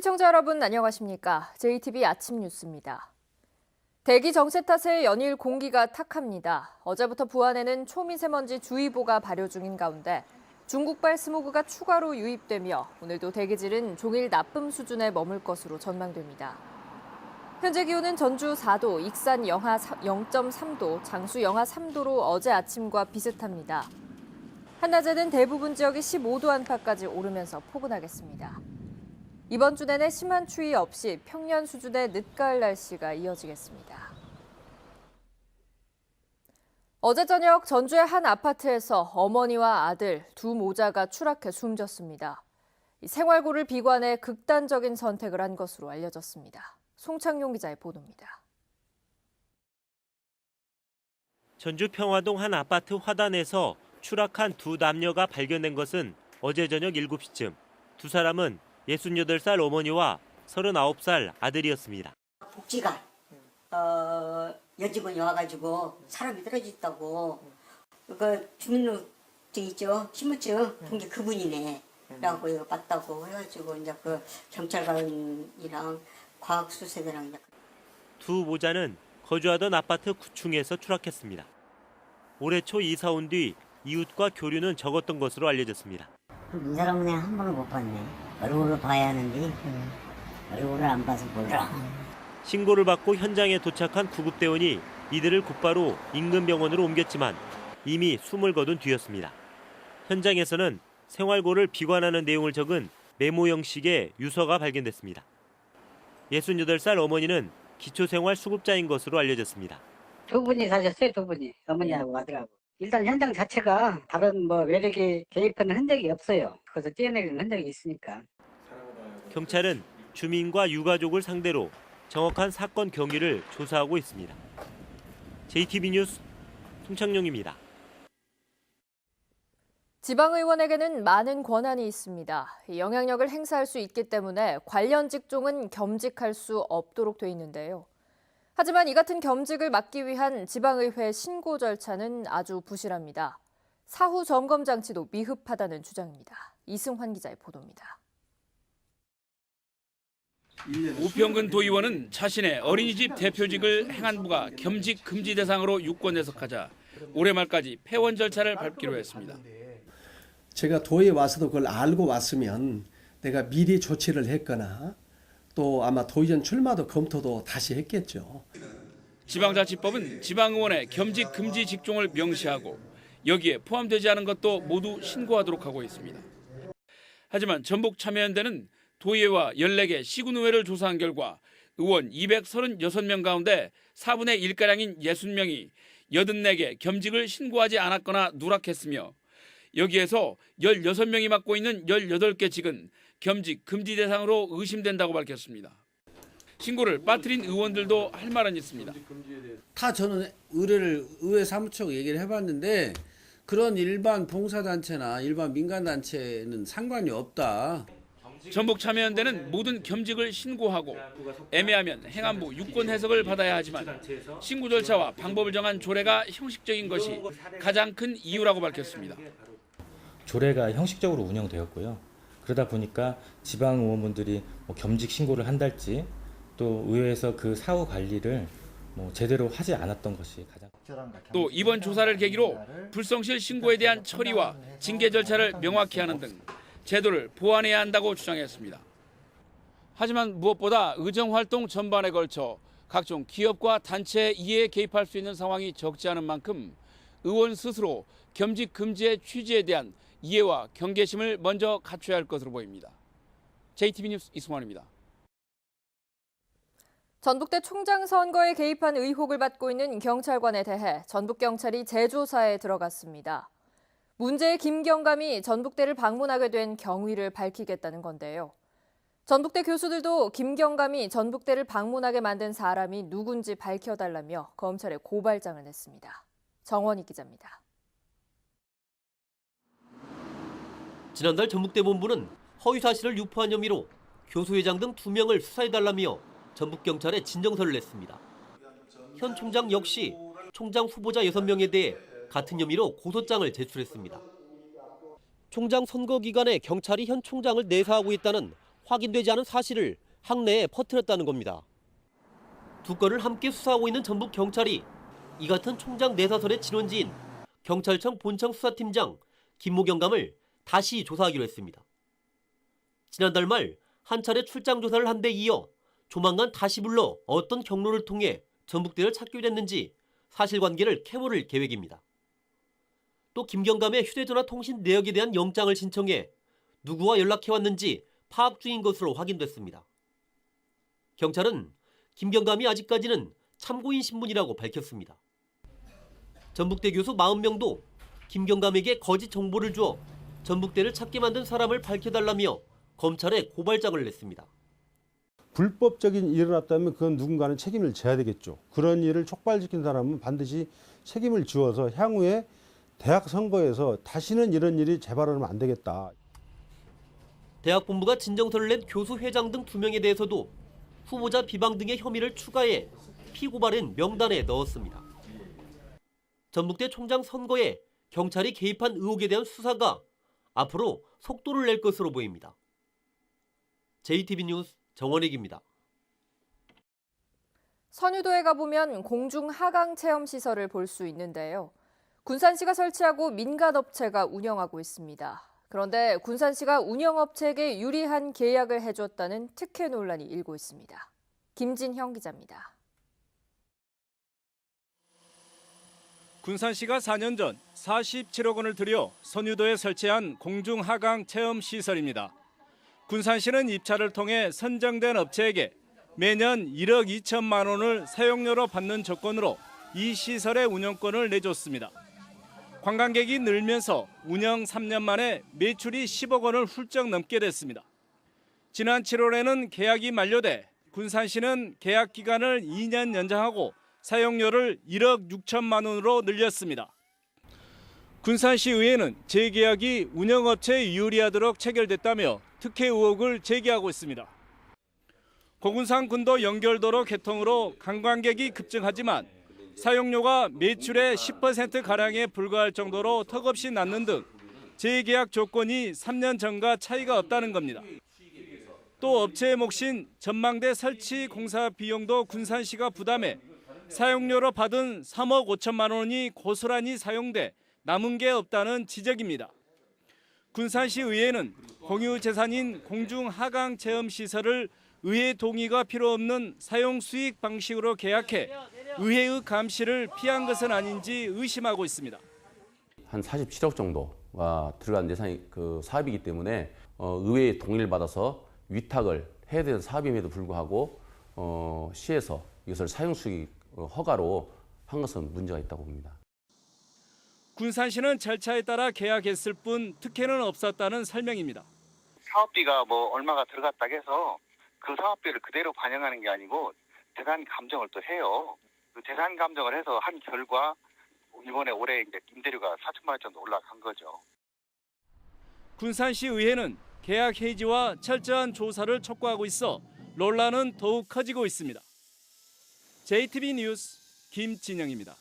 시청자 여러분 안녕하십니까? JTB 아침 뉴스입니다. 대기 정체 탓에 연일 공기가 탁합니다. 어제부터 부안에는 초미세먼지 주의보가 발효 중인 가운데 중국발 스모그가 추가로 유입되며 오늘도 대기질은 종일 나쁨 수준에 머물 것으로 전망됩니다. 현재 기온은 전주 4도, 익산 영하 0.3도, 장수 영하 3도로 어제 아침과 비슷합니다. 한낮에는 대부분 지역이 15도 안팎까지 오르면서 포근하겠습니다. 이번 주 내내 심한 추위 없이 평년 수준의 늦가을 날씨가 이어지겠습니다. 어제 저녁 전주의 한 아파트에서 어머니와 아들 두 모자가 추락해 숨졌습니다. 생활고를 비관해 극단적인 선택을 한 것으로 알려졌습니다. 송창용 기자의 보도입니다. 전주 평화동 한 아파트 화단에서 추락한 두 남녀가 발견된 것은 어제 저녁 7시쯤. 두 사람은 68살 어머니와 39살 아들이었습니다. 복지가 여직원이 와가지고 사람이 떨어져 있다고 그 주민등록증 있죠? 신분증 본 게 그분이네 라고 이거 봤다고 해가지고 이제 그 경찰관이랑 과학수색이랑 이제 두 모자는 거주하던 아파트 9층에서 추락했습니다. 올해 초 이사 온 뒤 이웃과 교류는 적었던 것으로 알려졌습니다. 이 사람은 내가 한 번을 못 봤네. 얼굴을 봐야 하는데 얼굴을 안 봐서 몰라. 신고를 받고 현장에 도착한 구급대원이 이들을 곧바로 인근 병원으로 옮겼지만 이미 숨을 거둔 뒤였습니다. 현장에서는 생활고를 비관하는 내용을 적은 메모 형식의 유서가 발견됐습니다. 68살 어머니는 기초생활 수급자인 것으로 알려졌습니다. 두 분이 사셨어요, 두 분이. 어머니하고 아들하고. 일단 현장 자체가 다른 외력이 개입하는 흔적이 없어요. 그래서 떼어내는 흔적이 있으니까. 경찰은 주민과 유가족을 상대로 정확한 사건 경위를 조사하고 있습니다. JTB 뉴스 송창용입니다. 지방의원에게는 많은 권한이 있습니다. 영향력을 행사할 수 있기 때문에 관련 직종은 겸직할 수 없도록 돼 있는데요. 하지만 이 같은 겸직을 막기 위한 지방의회 신고 절차는 아주 부실합니다. 사후 점검 장치도 미흡하다는 주장입니다. 이승환 기자의 보도입니다. 우평근 도의원은 자신의 어린이집 대표직을 행안부가 겸직 금지 대상으로 유권 해석하자 올해 말까지 폐원 절차를 밟기로 했습니다. 제가 도에 와서도 그걸 알고 왔으면 내가 미리 조치를 했거나 또 아마 도의원 출마도 검토도 다시 했겠죠. 지방자치법은 지방의원의 겸직 금지 직종을 명시하고 여기에 포함되지 않은 것도 모두 신고하도록 하고 있습니다. 하지만 전북참여연대는 도의회와 14개 시군의회를 조사한 결과 의원 236명 가운데 4분의 1가량인 60명이 84개 겸직을 신고하지 않았거나 누락했으며 여기에서 16명이 맡고 있는 18개 직은 겸직 금지 대상으로 의심된다고 밝혔습니다. 신고를 빠뜨린 의원들도 할 말은 있습니다. 다 저는 의회 사무처 얘기를 해봤는데 그런 일반 봉사단체나 일반 민간단체는 상관이 없다. 전북참여연대는 모든 겸직을 신고하고 애매하면 행안부 유권 해석을 받아야 하지만 신고 절차와 방법을 정한 조례가 형식적인 것이 가장 큰 이유라고 밝혔습니다. 조례가 형식적으로 운영되었고요. 그러다 보니까 지방 의원분들이 겸직 신고를 한달지 또 의회에서 그 사후 관리를 제대로 하지 않았던 것이 가장. 또 이번 조사를 계기로 불성실 신고에 대한 처리와 징계 절차를 명확히 하는 등 제도를 보완해야 한다고 주장했습니다. 하지만 무엇보다 의정활동 전반에 걸쳐 각종 기업과 단체의 이해에 개입할 수 있는 상황이 적지 않은 만큼 의원 스스로 겸직 금지의 취지에 대한 이해와 경계심을 먼저 갖춰야 할 것으로 보입니다. JTB 뉴스 이승환입니다. 전북대 총장 선거에 개입한 의혹을 받고 있는 경찰관에 대해 전북경찰이 재조사에 들어갔습니다. 문제의 김경감이 전북대를 방문하게 된 경위를 밝히겠다는 건데요. 전북대 교수들도 김경감이 전북대를 방문하게 만든 사람이 누군지 밝혀달라며 검찰에 고발장을 냈습니다. 정원희 기자입니다. 지난달 전북대 본부는 허위사실을 유포한 혐의로 교수회장 등 2명을 수사해달라며 전북경찰에 진정서를 냈습니다. 현 총장 역시 총장 후보자 6명에 대해 같은 혐의로 고소장을 제출했습니다. 총장 선거 기간에 경찰이 현 총장을 내사하고 있다는 확인되지 않은 사실을 학내에 퍼뜨렸다는 겁니다. 두 건을 함께 수사하고 있는 전북 경찰이 이 같은 총장 내사설의 진원지인 경찰청 본청 수사팀장 김모경감을 다시 조사하기로 했습니다. 지난달 말 한 차례 출장 조사를 한 데 이어 조만간 다시 불러 어떤 경로를 통해 전북대를 찾게 됐는지 사실관계를 캐물을 계획입니다. 또 김경감의 휴대전화 통신 내역에 대한 영장을 신청해 누구와 연락해왔는지 파악 중인 것으로 확인됐습니다. 경찰은 김경감이 아직까지는 참고인 신분이라고 밝혔습니다. 전북대 교수 40명도 김경감에게 거짓 정보를 주어 전북대를 찾게 만든 사람을 밝혀달라며 검찰에 고발장을 냈습니다. 불법적인 일이 일어났다면 그건 누군가는 책임을 져야 되겠죠. 그런 일을 촉발시킨 사람은 반드시 책임을 지어서 향후에 대학 선거에서 다시는 이런 일이 재발하면 안 되겠다. 대학 본부가 진정서를 낸 교수 회장 등 2명에 대해서도 후보자 비방 등의 혐의를 추가해 피고발인 명단에 넣었습니다. 전북대 총장 선거에 경찰이 개입한 의혹에 대한 수사가 앞으로 속도를 낼 것으로 보입니다. JTB 뉴스 정원익입니다. 선유도에 가보면 공중 하강 체험 시설을 볼 수 있는데요. 군산시가 설치하고 민간업체가 운영하고 있습니다. 그런데 군산시가 운영업체에게 유리한 계약을 해줬다는 특혜 논란이 일고 있습니다. 김진형 기자입니다. 군산시가 4년 전 47억 원을 들여 선유도에 설치한 공중 하강 체험 시설입니다. 군산시는 입찰을 통해 선정된 업체에게 매년 1억 2천만 원을 사용료로 받는 조건으로 이 시설의 운영권을 내줬습니다. 관광객이 늘면서 운영 3년 만에 매출이 10억 원을 훌쩍 넘게 됐습니다. 지난 7월에는 계약이 만료돼 군산시는 계약 기간을 2년 연장하고 사용료를 1억 6천만 원으로 늘렸습니다. 군산시의회는 재계약이 운영업체에 유리하도록 체결됐다며 특혜 의혹을 제기하고 있습니다. 고군산 군도 연결도로 개통으로 관광객이 급증하지만 사용료가 매출의 10%가량에 불과할 정도로 턱없이 낮는 등 재계약 조건이 3년 전과 차이가 없다는 겁니다. 또 업체의 몫인 전망대 설치 공사 비용도 군산시가 부담해 사용료로 받은 3억 5천만 원이 고스란히 사용돼 남은 게 없다는 지적입니다. 군산시 의회는 공유재산인 공중 하강 체험 시설을 의회 동의가 필요 없는 사용 수익 방식으로 계약해 의회의 감시를 피한 것은 아닌지 의심하고 있습니다. 한 47억 정도가 들어간 예산이 사업이기 때문에 의회의 동의를 받아서 위탁을 해야 되는 사업임에도 불구하고 시에서 이것을 사용 수익 허가로 한 것은 문제가 있다고 봅니다. 군산시는 절차에 따라 계약했을 뿐 특혜는 없었다는 설명입니다. 사업비가 얼마가 들어갔다고 해서 그 사업비를 그대로 반영하는 게 아니고 재산 감정을 또 해요. 그 재산 감정을 해서 한 결과 이번에 올해 이제 임대료가 4천만 원 정도 올라간 거죠. 군산시 의회는 계약 해지와 철저한 조사를 촉구하고 있어 논란은 더욱 커지고 있습니다. JTB 뉴스 김진영입니다.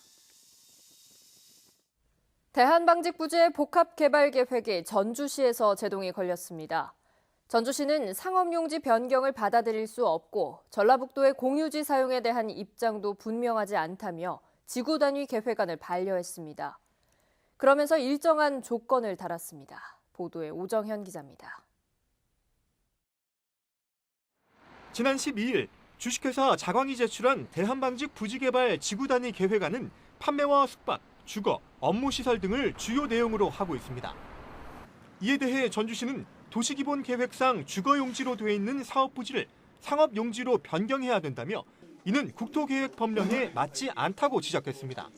대한방직부지의 복합개발계획이 전주시에서 제동이 걸렸습니다. 전주시는 상업용지 변경을 받아들일 수 없고 전라북도의 공유지 사용에 대한 입장도 분명하지 않다며 지구단위 계획안을 반려했습니다. 그러면서 일정한 조건을 달았습니다. 보도에 오정현 기자입니다. 지난 12일 주식회사 자광이 제출한 대한방직 부지개발 지구단위 계획안은 판매와 숙박, 주거, 업무시설 등을 주요 내용으로 하고 있습니다. 이에 대해 전주시는 도시기본계획상 주거용지로 되어 있는 사업부지를 상업용지로 변경해야 된다며 이는 국토계획법령에 맞지 않다고 지적했습니다.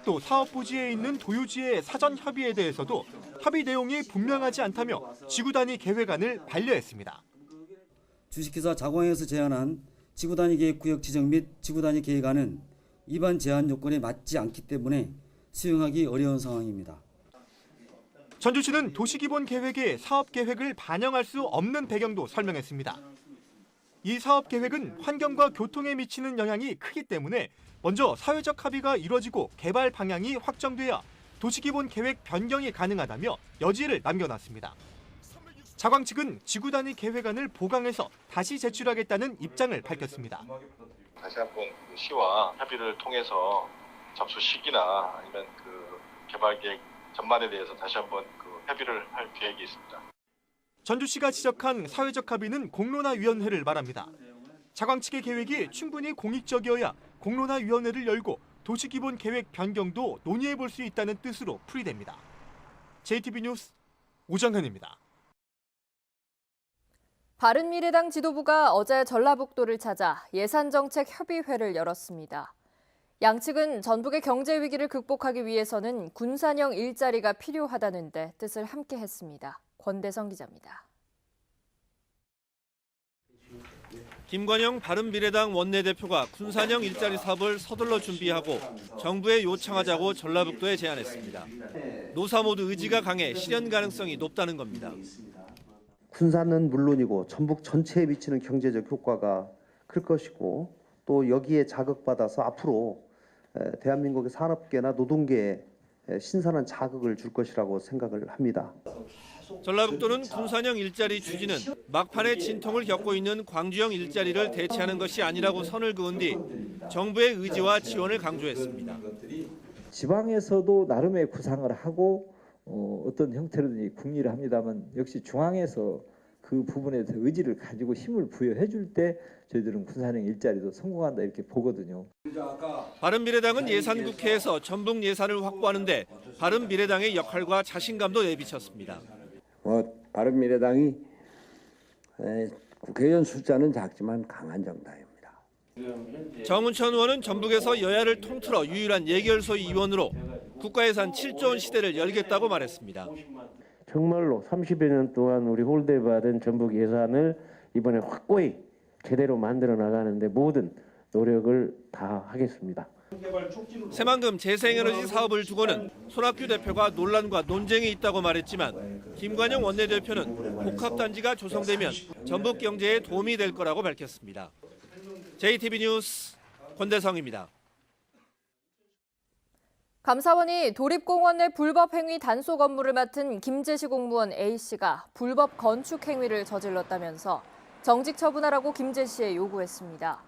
또 사업부지에 있는 도유지의 사전 협의에 대해서도 협의 내용이 분명하지 않다며 지구단위 계획안을 반려했습니다. 주식회사 자광에서 제안한 지구단위 계획구역 지정 및 지구단위 계획안은 위반 제한 요건에 맞지 않기 때문에 수용하기 어려운 상황입니다. 전주시는 도시기본계획에 사업계획을 반영할 수 없는 배경도 설명했습니다. 이 사업계획은 환경과 교통에 미치는 영향이 크기 때문에 먼저 사회적 합의가 이루어지고 개발 방향이 확정돼야 도시기본계획 변경이 가능하다며 여지를 남겨놨습니다. 자광 측은 지구 단위 계획안을 보강해서 다시 제출하겠다는 입장을 밝혔습니다. 다시 한번 그 시와 협의를 통해서 접수 시기나 아니면 그 개발 계획 전반에 대해서 다시 한번 그 협의를 할 계획이 있습니다. 전주시가 지적한 사회적 합의는 공론화위원회를 말합니다. 자광 측의 계획이 충분히 공익적이어야 공론화위원회를 열고 도시기본계획 변경도 논의해볼 수 있다는 뜻으로 풀이됩니다. JTB 뉴스 오정현입니다. 바른미래당 지도부가 어제 전라북도를 찾아 예산정책협의회를 열었습니다. 양측은 전북의 경제 위기를 극복하기 위해서는 군산형 일자리가 필요하다는데 뜻을 함께 했습니다. 권대성 기자입니다. 김관영 바른미래당 원내대표가 군산형 일자리 사업을 서둘러 준비하고 정부에 요청하자고 전라북도에 제안했습니다. 노사 모두 의지가 강해 실현 가능성이 높다는 겁니다. 군산은 물론이고 전북 전체에 미치는 경제적 효과가 클 것이고 또 여기에 자극받아서 앞으로 대한민국의 산업계나 노동계에 신선한 자극을 줄 것이라고 생각을 합니다. 전라북도는 군산형 일자리 추진은 막판에 진통을 겪고 있는 광주형 일자리를 대체하는 것이 아니라고 선을 그은 뒤 정부의 의지와 지원을 강조했습니다. 지방에서도 나름의 구상을 하고 어떤 형태로든지 궁리를 합니다만 역시 중앙에서 그 부분에 대해서 의지를 가지고 힘을 부여해 줄 때 저희들은 군산형 일자리도 성공한다 이렇게 보거든요. 바른미래당은 예산국회에서 전북 예산을 확보하는데 바른미래당의 역할과 자신감도 내비쳤습니다. 바른미래당이 국회의원 숫자는 작지만 강한 정당입니다. 정운천 의원은 전북에서 여야를 통틀어 유일한 예결소위 의원으로 국가예산 7조 원 시대를 열겠다고 말했습니다. 정말로 30여 년 동안 우리 홀대받은 전북 예산을 이번에 확고히 제대로 만들어 나가는데 모든 노력을 다하겠습니다. 새만금 재생에너지 사업을 두고는 손학규 대표가 논란과 논쟁이 있다고 말했지만 김관영 원내대표는 복합단지가 조성되면 전북 경제에 도움이 될 거라고 밝혔습니다. JTB 뉴스 권대성입니다. 감사원이 도립공원 내 불법 행위 단속 업무를 맡은 김제시 공무원 A씨가 불법 건축 행위를 저질렀다면서 정직 처분하라고 김제시에 요구했습니다.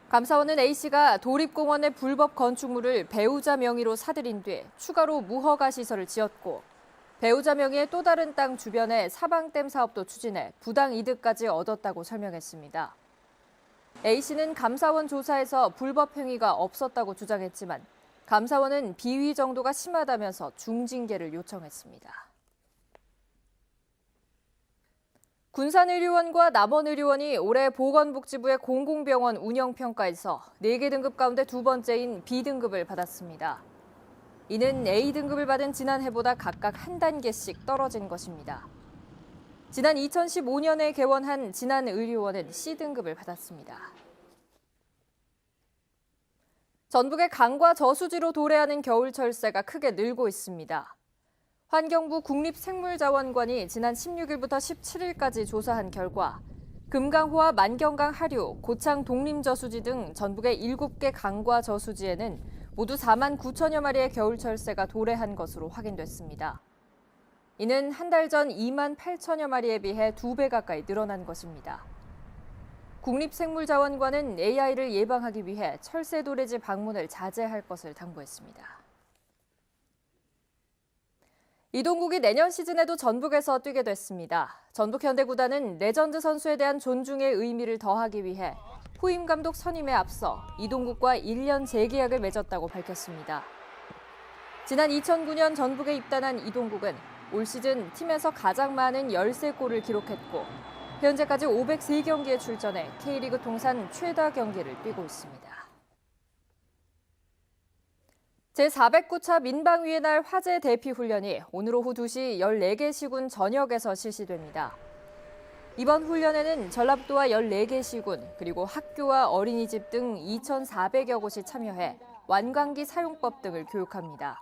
감사원은 A씨가 도립공원 내 불법 건축물을 배우자 명의로 사들인 뒤 추가로 무허가 시설을 지었고 배우자 명의의 또 다른 땅 주변에 사방댐 사업도 추진해 부당 이득까지 얻었다고 설명했습니다. A씨는 감사원 조사에서 불법 행위가 없었다고 주장했지만 감사원은 비위 정도가 심하다면서 중징계를 요청했습니다. 군산의료원과 남원의료원이 올해 보건복지부의 공공병원 운영평가에서 4개 등급 가운데 두 번째인 B등급을 받았습니다. 이는 A등급을 받은 지난해보다 각각 한 단계씩 떨어진 것입니다. 지난 2015년에 개원한 진안의료원은 C등급을 받았습니다. 전북의 강과 저수지로 도래하는 겨울철새가 크게 늘고 있습니다. 환경부 국립생물자원관이 지난 16일부터 17일까지 조사한 결과 금강호와 만경강 하류, 고창 독림저수지 등 전북의 7개 강과 저수지에는 모두 4만 9천여 마리의 겨울철새가 도래한 것으로 확인됐습니다. 이는 한 달 전 2만 8천여 마리에 비해 2배 가까이 늘어난 것입니다. 국립생물자원관은 AI를 예방하기 위해 철새도래지 방문을 자제할 것을 당부했습니다. 이동국이 내년 시즌에도 전북에서 뛰게 됐습니다. 전북 현대구단은 레전드 선수에 대한 존중의 의미를 더하기 위해 후임 감독 선임에 앞서 이동국과 1년 재계약을 맺었다고 밝혔습니다. 지난 2009년 전북에 입단한 이동국은 올 시즌 팀에서 가장 많은 13골을 기록했고 현재까지 503경기에 출전해 K리그 통산 최다 경기를 뛰고 있습니다. 제409차 민방위의 날 화재 대피 훈련이 오늘 오후 2시 14개 시군 전역에서 실시됩니다. 이번 훈련에는 전라북도와 14개 시군, 그리고 학교와 어린이집 등 2,400여 곳이 참여해 완광기 사용법 등을 교육합니다.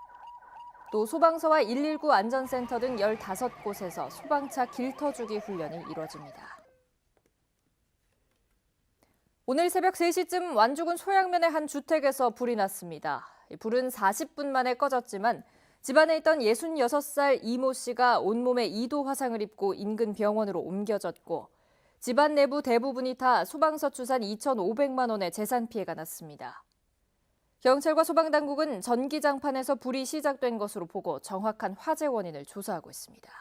또 소방서와 119 안전센터 등 15곳에서 소방차 길터주기 훈련이 이뤄집니다. 오늘 새벽 3시쯤 완주군 소양면의 한 주택에서 불이 났습니다. 불은 40분 만에 꺼졌지만 집안에 있던 66살 이모 씨가 온몸에 2도 화상을 입고 인근 병원으로 옮겨졌고 집안 내부 대부분이 다 소방서출산 2,500만 원의 재산 피해가 났습니다. 경찰과 소방당국은 전기장판에서 불이 시작된 것으로 보고 정확한 화재 원인을 조사하고 있습니다.